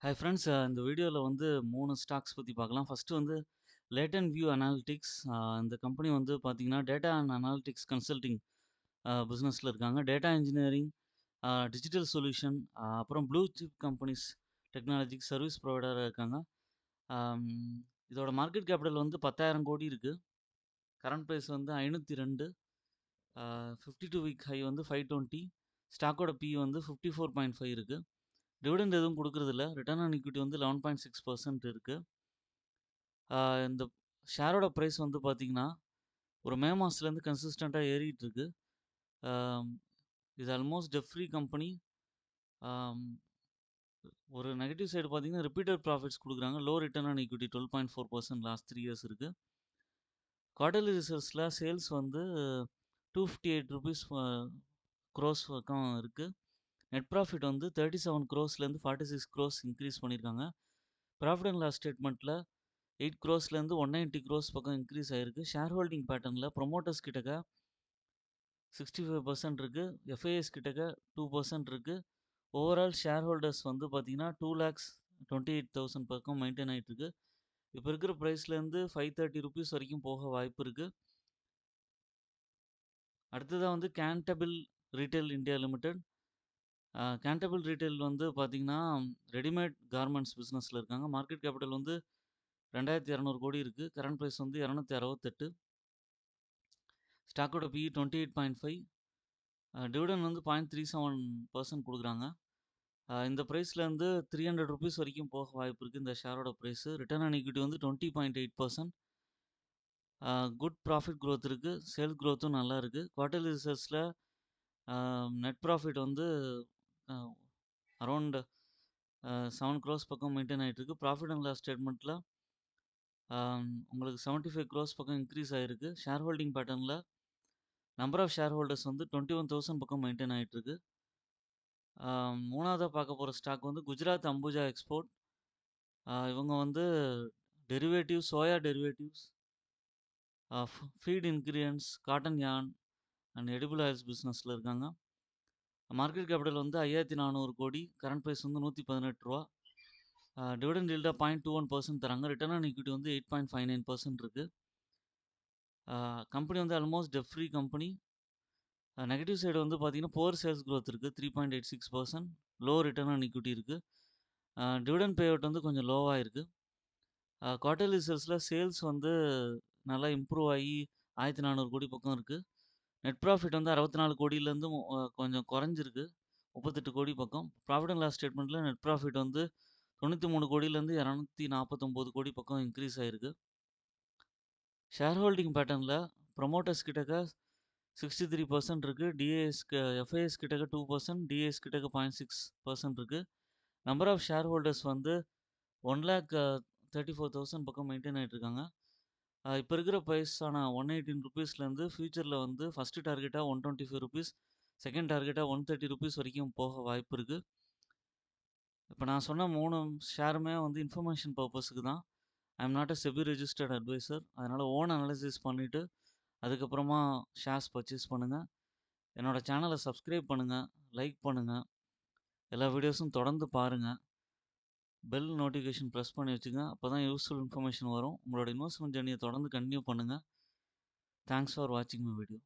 Hi friends, இந்த வீடியோவில் வந்து 3 ஸ்டாக்ஸ் பற்றி பார்க்கலாம். ஃபஸ்ட்டு வந்து லேட்டன்ட் வியூ அனாலிட்டிக்ஸ். இந்த கம்பெனி வந்து பார்த்தீங்கன்னா டேட்டா அண்ட் அனாலிட்டிக்ஸ் கன்சல்டிங் பிஸ்னஸில் இருக்காங்க. டேட்டா இன்ஜினியரிங், டிஜிட்டல் சொல்யூஷன், அப்புறம் ப்ளூ சிப் கம்பெனிஸ், டெக்னாலஜிக் சர்வீஸ் ப்ரொவைடராக இருக்காங்க. ஆம், இதோட மார்க்கெட் கேபிட்டல் வந்து 10,000 கோடி இருக்குது. கரண்ட் ப்ரைஸ் வந்து 502. 52 வீக் ஹை வந்து 520. ஸ்டாக்கோட பி வந்து 54.5 இருக்குது. டிவிடெண்ட் எதுவும் கொடுக்குறதில்ல. ரிட்டர்ன் ஆன் ஈக்விட்டி வந்து 11.6% இருக்குது. இந்த ஷேரோட ப்ரைஸ் வந்து பார்த்தீங்கன்னா ஒரு மே மாதத்துலேருந்து கன்சிஸ்டண்ட்டாக ஏறிட்டு இருக்கு. இது ஆல்மோஸ்ட் டெட் ஃப்ரீ கம்பெனி. ஒரு நெகட்டிவ் சைடு பார்த்தீங்கன்னா ரிப்பீட்டட் ப்ராஃபிட்ஸ் கொடுக்குறாங்க. Low return on equity 12.4% last 3 years இருக்குது. குவார்டர்லி ரிசல்ட்ஸில் சேல்ஸ் வந்து 258 ருபீஸ் க்ரோஸ் பக்கம் இருக்குது. நெட் ப்ராஃபிட் வந்து 37 க்ரோஸ்லேருந்து 46 க்ரோஸ் இன்க்ரீஸ் பண்ணியிருக்காங்க. ப்ராஃபிட் அண்ட் லாஸ் ஸ்டேட்மெண்ட்டில் 8 க்ரோஸ்லேருந்து 190 க்ரோஸ் பக்கம் இன்க்ரீஸ் ஆகிருக்கு. ஷேர் ஹோல்டிங் பேட்டர்னில் ப்ரொமோட்டர்ஸ் கிட்டக்க 65% இருக்குது. எஃப்ஐஎஸ் கிட்டக்க 2% இருக்குது. ஓவரால் ஷேர் ஹோல்டர்ஸ் வந்து பார்த்தீங்கன்னா 2,28,000 பக்கம் மெயின்டைன் ஆகிட்டு இருக்கு. இப்போ இருக்கிற ப்ரைஸ்லேருந்து 530 ருபீஸ் வரைக்கும் போக வாய்ப்பு இருக்குது. அடுத்ததாக வந்து கேன்டபிள் ரீட்டைல் இந்தியா லிமிடெட். கேன்டபிள் ரீட்டைல் வந்து பார்த்தீங்கன்னா ரெடிமேட் கார்மெண்ட்ஸ் பிஸ்னஸில் இருக்காங்க. மார்க்கெட் கேபிட்டல் வந்து 2,200 கோடி இருக்குது. கரண்ட் ப்ரைஸ் வந்து 268. ஸ்டாக்கோட பி 28.5. டிவிடன் வந்து 0.37% கொடுக்குறாங்க. இந்த ப்ரைஸ்லேருந்து 300 ருபீஸ் வரைக்கும் போக வாய்ப்பு இருக்குது இந்த ஷேரோட ப்ரைஸு. ரிட்டர்ன் ஆன் ஈக்விட்டி வந்து 20.8%. குட் ப்ராஃபிட் க்ரோத் இருக்குது. சேல் க்ரோத்தும் நல்லா இருக்குது. குவார்ட்டர்லி ரிசல்ட்ஸில் நெட் ப்ராஃபிட் வந்து அரௌண்ட் 7 க்ரோஸ் பக்கம் மெயின்டைன் ஆகிட்டு இருக்கு. ப்ராஃபிட் அண்ட் லாஸ் ஸ்டேட்மெண்ட்டில் உங்களுக்கு 75 க்ரோஸ் பக்கம் இன்க்ரீஸ் ஆகிருக்கு. ஷேர் ஹோல்டிங் பேட்டர்னில் நம்பர் ஆஃப் ஷேர் ஹோல்டர்ஸ் வந்து 21,000 பக்கம் மெயின்டைன் ஆகிட்டு இருக்கு. மூணாவதாக பார்க்க போகிற ஸ்டாக் வந்து குஜராத் அம்புஜா எக்ஸ்போர்ட். இவங்க வந்து derivatives, soya derivatives, feed ingredients, cotton yarn and edible oils பிஸ்னஸில் இருக்காங்க. மார்க்கெட் கேபிட்டல் வந்து 5,400 கோடி. கரண்ட் ப்ரைஸ் வந்து 118 ரூபா. டிவிடெண்ட் ஈல்டாக 0.21% தராங்க. ரிட்டர்ன் ஆன் ஈக்விட்டி வந்து 8.59% இருக்குது. கம்பெனி வந்து almost dead free company. Negative side வந்து பார்த்தீங்கன்னா புவர் சேல்ஸ் க்ரோத் இருக்குது 3.86%. லோ ரிட்டர்ன் ஆன் ஈக்விட்டி இருக்குது. டிவிடெண்ட் பே அவுட் வந்து கொஞ்சம் லோவாக இருக்குது. குவார்ட்டர்லி ரிசல்ட்ஸில் சேல்ஸ் வந்து நல்லா இம்ப்ரூவ் ஆகி 1,400 கோடி பக்கம் இருக்குது. நெட் ப்ராஃபிட் வந்து 64 கோடியிலேருந்து கொஞ்சம் குறைஞ்சிருக்கு, 38 கோடி பக்கம். ப்ராஃபிட் அண்ட் லாஸ் ஸ்டேட்மெண்ட்டில் நெட் ப்ராஃபிட் வந்து 93 கோடியிலேருந்து 249 கோடி பக்கம் இன்க்ரீஸ் ஆகிருக்கு. ஷேர் ஹோல்டிங் பேட்டர்னில் ப்ரொமோட்டர்ஸ் கிட்டக்க 63% இருக்குது. எஃப்ஐஎஸ் கிட்டக்க 2%, டிஏஎஸ் கிட்டக்க 0.6% இருக்குது. நம்பர் ஆஃப் ஷேர் ஹோல்டர்ஸ் வந்து 1,34,000 பக்கம் மெயின்டைன் ஆகிட்டு இருக்காங்க. இப்போ இருக்கிற ப்ரைஸான 118 ருபீஸ்லேருந்து ஃபியூச்சரில் வந்து ஃபஸ்ட்டு டார்கெட்டாக 125 ருபீஸ், செகண்ட் டார்கெட்டாக 130 ருபீஸ் வரைக்கும் போக வாய்ப்பு இருக்குது. இப்போ நான் சொன்ன 3 ஷேருமே வந்து இன்ஃபர்மேஷன் பர்பஸுக்கு தான். I am not a SEBI registered adviser. அதனால் ஓன் அனாலிசிஸ் பண்ணிவிட்டு அதுக்கப்புறமா ஷேர்ஸ் பர்ச்சேஸ் பண்ணுங்கள். என்னோடய சேனலை சப்ஸ்கிரைப் பண்ணுங்கள், லைக் பண்ணுங்கள், எல்லா வீடியோஸும் தொடர்ந்து பாருங்கள். பெல் நோட்டிஃபிகேஷன் ப்ரெஸ் பண்ணி வச்சுங்க. அப்போ தான் யூஸ்ஃபுல் இன்ஃபர்மேஷன் வரும். உங்களோட இன்வெஸ்ட்மெண்ட் ஜர்னியை தொடர்ந்து கண்டினியூ பண்ணுங்கள். தேங்க்ஸ் ஃபார் வாட்சிங் மை வீடியோ.